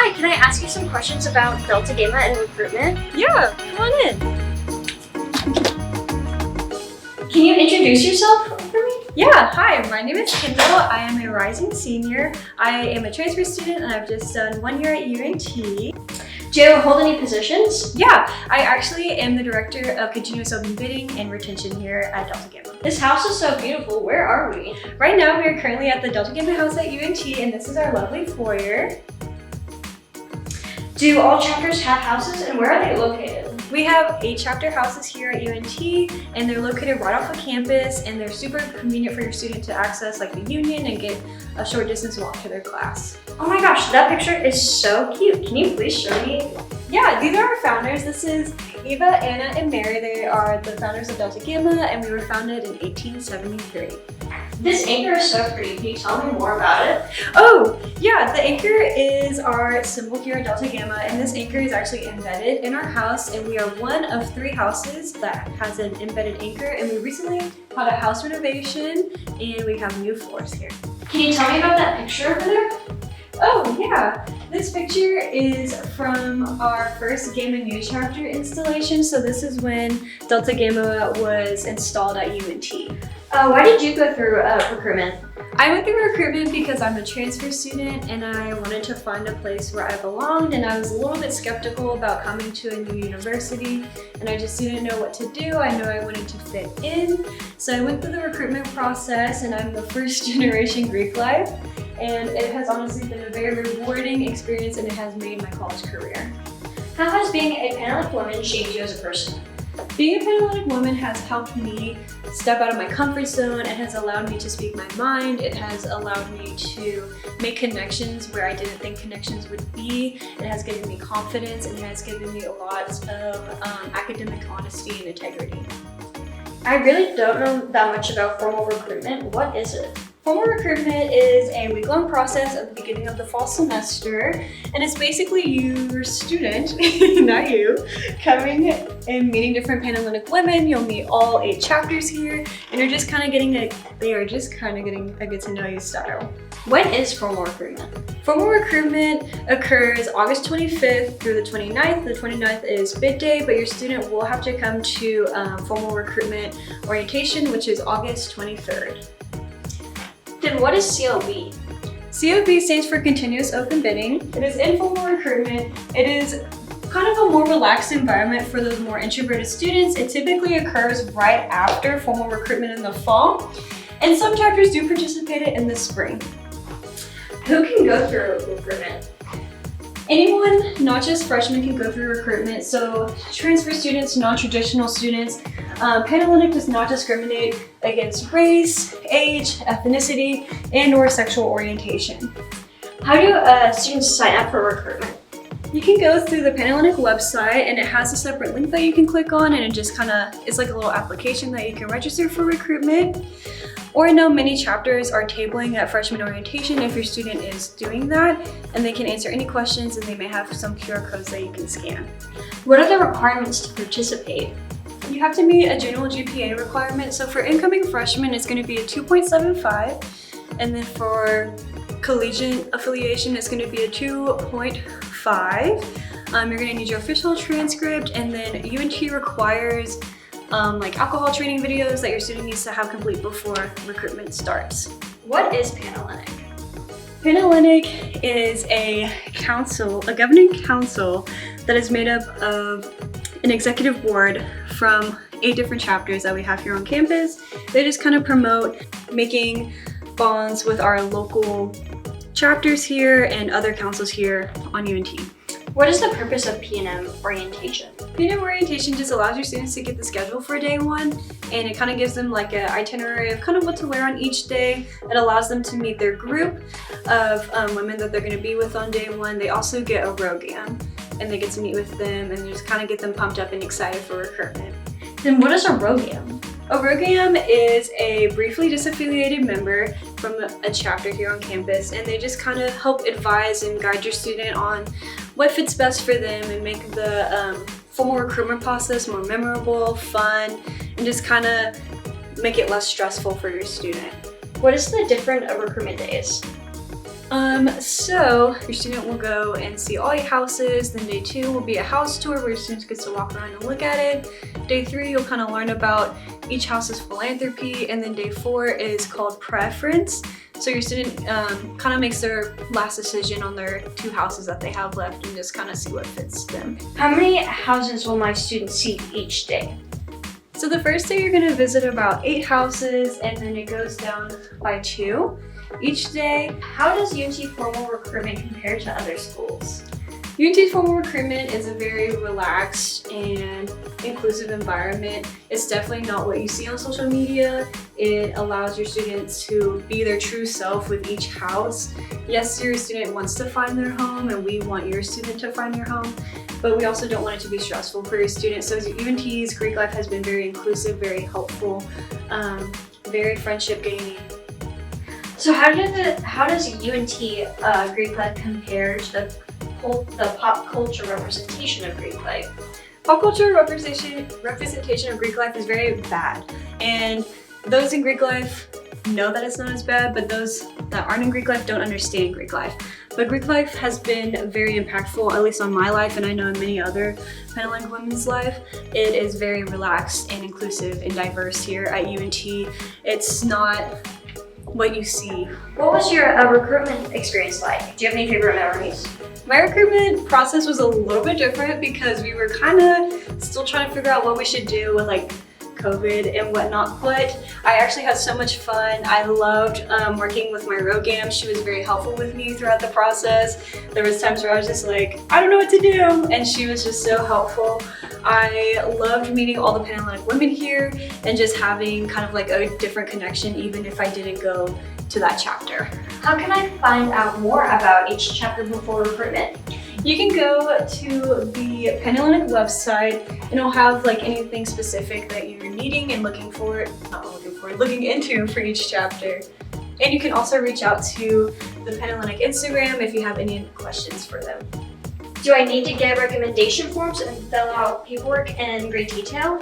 Hi, can I ask you some questions about Delta Gamma and recruitment? Yeah, come on in. Can you introduce yourself for me? Yeah, hi, my name is Kendall. I am a rising senior. I am a transfer student and I've just done 1 year at UNT. Do you hold any positions? Yeah, I actually am the director of continuous open bidding and retention here at Delta Gamma. This house is so beautiful. Where are we? Right now we are currently at the Delta Gamma house at UNT and this is our lovely foyer. Do all chapters have houses and where are they located? We have 8 chapter houses here at UNT and they're located right off of campus and they're super convenient for your student to access like the union and get a short distance walk to their class. Oh my gosh, that picture is so cute. Can you please show me? Yeah, these are our founders. This is Eva, Anna, and Mary. They are the founders of Delta Gamma and we were founded in 1873. This anchor is so pretty. Can you tell me more about it? Oh, yeah, the anchor is our symbol here at Delta Gamma, and this anchor is actually embedded in our house, and we are one of 3 houses that has an embedded anchor, and we recently had a house renovation, and we have new floors here. Can you tell me about that picture over there? Oh, yeah. This picture is from our first Gamma News chapter installation, so this is when Delta Gamma was installed at UNT. Why did you go through recruitment? I went through recruitment because I'm a transfer student and I wanted to find a place where I belonged, and I was a little bit skeptical about coming to a new university and I just didn't know what to do. I know I wanted to fit in. So I went through the recruitment process and I'm the first generation Greek life, and it has honestly been a very rewarding experience and it has made my college career. How has being a Panhellenic woman shaped you as a person? Being a Panhellenic woman has helped me step out of my comfort zone. It has allowed me to speak my mind. It has allowed me to make connections where I didn't think connections would be. It has given me confidence and it has given me a lot of academic honesty and integrity. I really don't know that much about formal recruitment. What is it? Formal recruitment is a week-long process at the beginning of the fall semester, and it's basically your student, not you, coming and meeting different Panhellenic women. You'll meet all 8 chapters here, and they are just kind of getting a get to know you style. When is formal recruitment? Formal recruitment occurs August 25th through the 29th. The 29th is bid day, but your student will have to come to formal recruitment orientation, which is August 23rd. Then what is COB? COB stands for Continuous Open Bidding. It is informal recruitment. It is kind of a more relaxed environment for those more introverted students. It typically occurs right after formal recruitment in the fall, and some chapters do participate in the spring. Who can go through recruitment? Anyone, not just freshmen, can go through recruitment. So transfer students, non-traditional students. Panhellenic does not discriminate against race, age, ethnicity, and or sexual orientation. How do students sign up for recruitment? You can go through the Panhellenic website and it has a separate link that you can click on, and it just it's like a little application that you can register for recruitment. Or I know many chapters are tabling at freshman orientation if your student is doing that, and they can answer any questions and they may have some QR codes that you can scan. What are the requirements to participate? You have to meet a general GPA requirement. So for incoming freshmen, it's going to be a 2.75, and then for collegiate affiliation, it's going to be a 2.5. You're going to need your official transcript, and then UNT requires like alcohol training videos that your student needs to have complete before recruitment starts. What is Panhellenic? Panhellenic is a governing council that is made up of an executive board from 8 different chapters that we have here on campus. They just kind of promote making bonds with our local chapters here and other councils here on UNT. What is the purpose of P&M orientation? P&M orientation just allows your students to get the schedule for day 1, and it kind of gives them like an itinerary of kind of what to wear on each day. It allows them to meet their group of women that they're going to be with on day 1. They also get a ROGAM, and they get to meet with them and just kind of get them pumped up and excited for recruitment. Then what is a ROGAM? A ROGAM is a briefly disaffiliated member from a chapter here on campus, and they just kind of help advise and guide your student on what fits best for them and make the formal recruitment process more memorable, fun, and just kind of make it less stressful for your student. What is the different recruitment days? So your student will go and see all 8 houses. Then day 2 will be a house tour where your students get to walk around and look at it. Day 3, you'll kind of learn about each house's philanthropy. And then day 4 is called preference. So your student kind of makes their last decision on their 2 houses that they have left and just kind of see what fits them. How many houses will my students see each day? So the first day you're going to visit about 8 houses, and then it goes down by 2 each day. How does UNT formal recruitment compare to other schools? UNT formal recruitment is a very relaxed and inclusive environment. It's definitely not what you see on social media. It allows your students to be their true self with each house. Yes, your student wants to find their home, and we want your student to find your home, but we also don't want it to be stressful for your students. So UNT's Greek life has been very inclusive, very helpful, very friendship gaining. So how does UNT Greek life compare to the pop culture representation of Greek life? Pop culture representation of Greek life is very bad, and those in Greek life know that it's not as bad, but those that aren't in Greek life don't understand Greek life. But Greek life has been very impactful, at least on my life, and I know in many other Panhellenic women's life. It is very relaxed and inclusive and diverse here at UNT. It's not what you see. What was your recruitment experience like? Do you have any favorite memories? My recruitment process was a little bit different because we were kind of still trying to figure out what we should do with like COVID and whatnot, but I actually had so much fun. I loved working with my ROGAM. She was very helpful with me throughout the process. There was times where I was just like, I don't know what to do, and she was just so helpful. I loved meeting all the Panhellenic women here and just having kind of like a different connection even if I didn't go to that chapter. How can I find out more about each chapter before recruitment? You can go to the Panhellenic website and it'll have like anything specific that you're needing and looking into for each chapter. And you can also reach out to the Panhellenic Instagram if you have any questions for them. Do I need to get recommendation forms and fill out paperwork in great detail?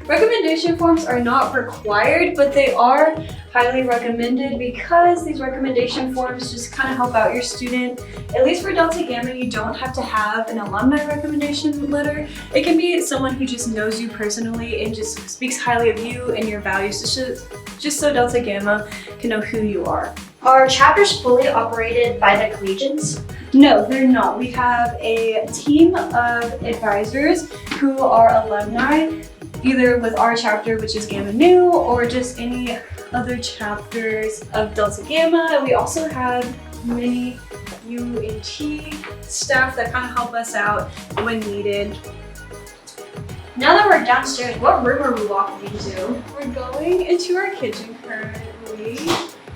Recommendation forms are not required, but they are highly recommended because these recommendation forms just kind of help out your student. At least for Delta Gamma, you don't have to have an alumni recommendation letter. It can be someone who just knows you personally and just speaks highly of you and your values, just so Delta Gamma can know who you are. Are chapters fully operated by the collegians? No, they're not. We have a team of advisors who are alumni, either with our chapter, which is Gamma Nu, or just any other chapters of Delta Gamma. We also have many UNT staff that kind of help us out when needed. Now that we're downstairs, what room are we walking into? We're going into our kitchen currently.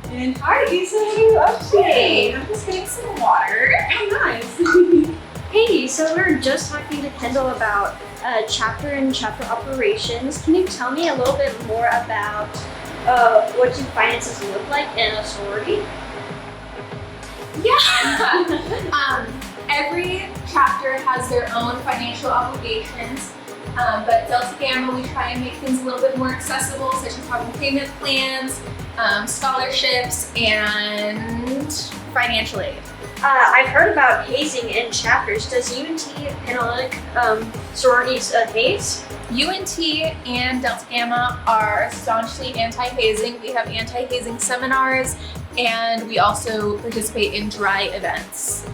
And hi, Isa, what are you up to? Hey, I'm just getting some water. Oh, nice. Hey, so we were just talking to Kendall about chapter and chapter operations. Can you tell me a little bit more about what do finances look like in a sorority? Yeah. Every chapter has their own financial obligations, but Delta Gamma, we try and make things a little bit more accessible, such as having payment plans, scholarships, and financial aid. I've heard about hazing in chapters. Does UNT Panhellenic sororities haze? UNT and Delta Gamma are staunchly anti-hazing. We have anti-hazing seminars, and we also participate in dry events.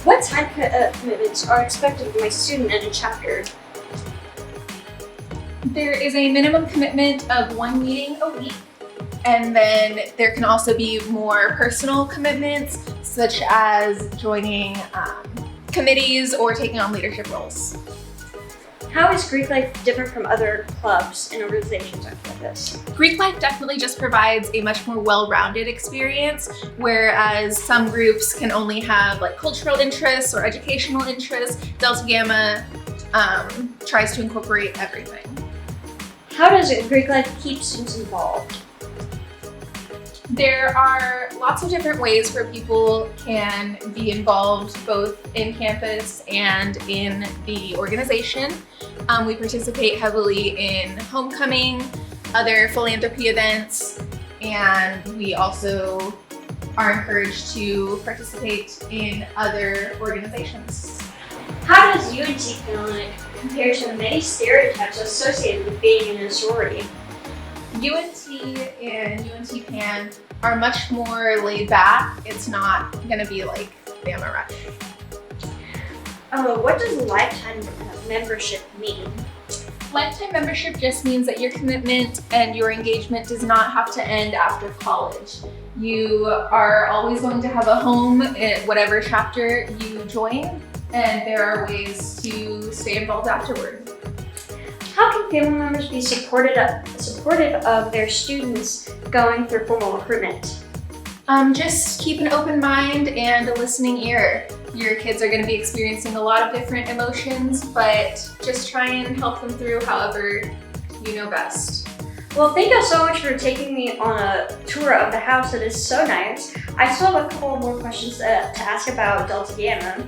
What time commitments are expected of my student in a chapter? There is a minimum commitment of 1 meeting a week, and then there can also be more personal commitments, such as joining committees or taking on leadership roles. How is Greek life different from other clubs and organizations like this? Greek life definitely just provides a much more well-rounded experience, whereas some groups can only have like cultural interests or educational interests. Delta Gamma tries to incorporate everything. How does Greek life keep students involved? There are lots of different ways where people can be involved both in campus and in the organization. We participate heavily in homecoming, other philanthropy events, and we also are encouraged to participate in other organizations. How does UNT Panhellenic compare to the many stereotypes associated with being in a sorority? UNT and UNT Pan are much more laid back. It's not gonna be like Bama Rush. What does lifetime membership mean? Lifetime membership just means that your commitment and your engagement does not have to end after college. You are always going to have a home in whatever chapter you join, and there are ways to stay involved afterward. How can family members be supportive of their students going through formal recruitment? Just keep an open mind and a listening ear. Your kids are going to be experiencing a lot of different emotions, but just try and help them through however you know best. Well, thank you so much for taking me on a tour of the house. It is so nice. I still have a couple more questions to ask about Delta Gamma.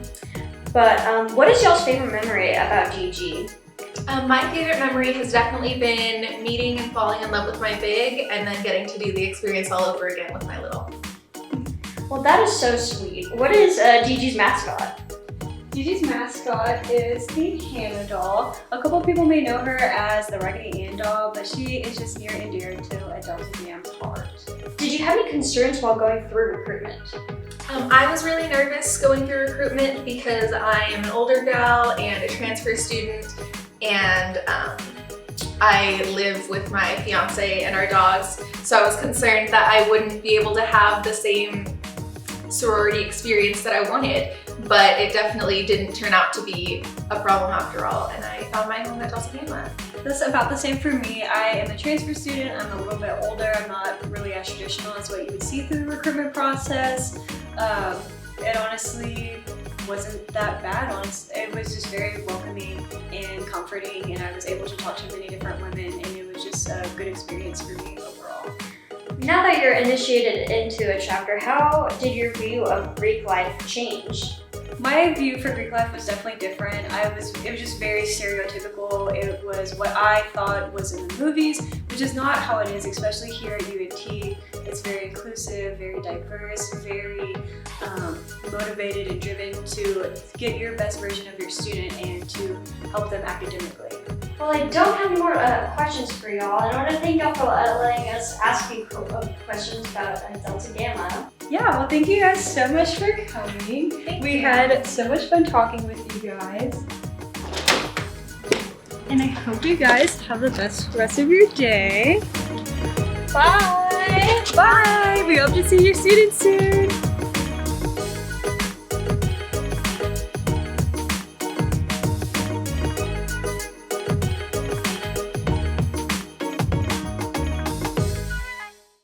But what is y'all's favorite memory about DG? My favorite memory has definitely been meeting and falling in love with my big and then getting to do the experience all over again with my little. Well, that is so sweet. What is DG's mascot? DG's mascot is the Hannah doll. A couple of people may know her as the Raggedy Ann doll, but she is just near and dear to a Delta Gam's heart. Did you have any concerns while going through recruitment? I was really nervous going through recruitment because I am an older gal and a transfer student, and I live with my fiance and our dogs, so I was concerned that I wouldn't be able to have the same sorority experience that I wanted, but it definitely didn't turn out to be a problem after all, and I found my home at Delta Gamma. That's about the same for me. I am a transfer student. I'm a little bit older. I'm not really as traditional as what you would see through the recruitment process. It honestly wasn't that bad. It was just very welcoming and comforting, and I was able to talk to many different women, and it was just a good experience for me overall. Now that you're initiated into a chapter, how did your view of Greek life change? My view for Greek life was definitely different. It was just very stereotypical. It was what I thought was in the movies, which is not how it is, especially here at UNT. It's very inclusive, very diverse, very motivated and driven to get your best version of your student and to help them academically. Well, I don't have more questions for y'all. And I want to thank y'all for letting us ask you questions about Delta Gamma. Yeah, well, thank you guys so much for coming. We had so much fun talking with you guys. And I hope you guys have the best rest of your day. Bye! Bye! We hope to see your students soon.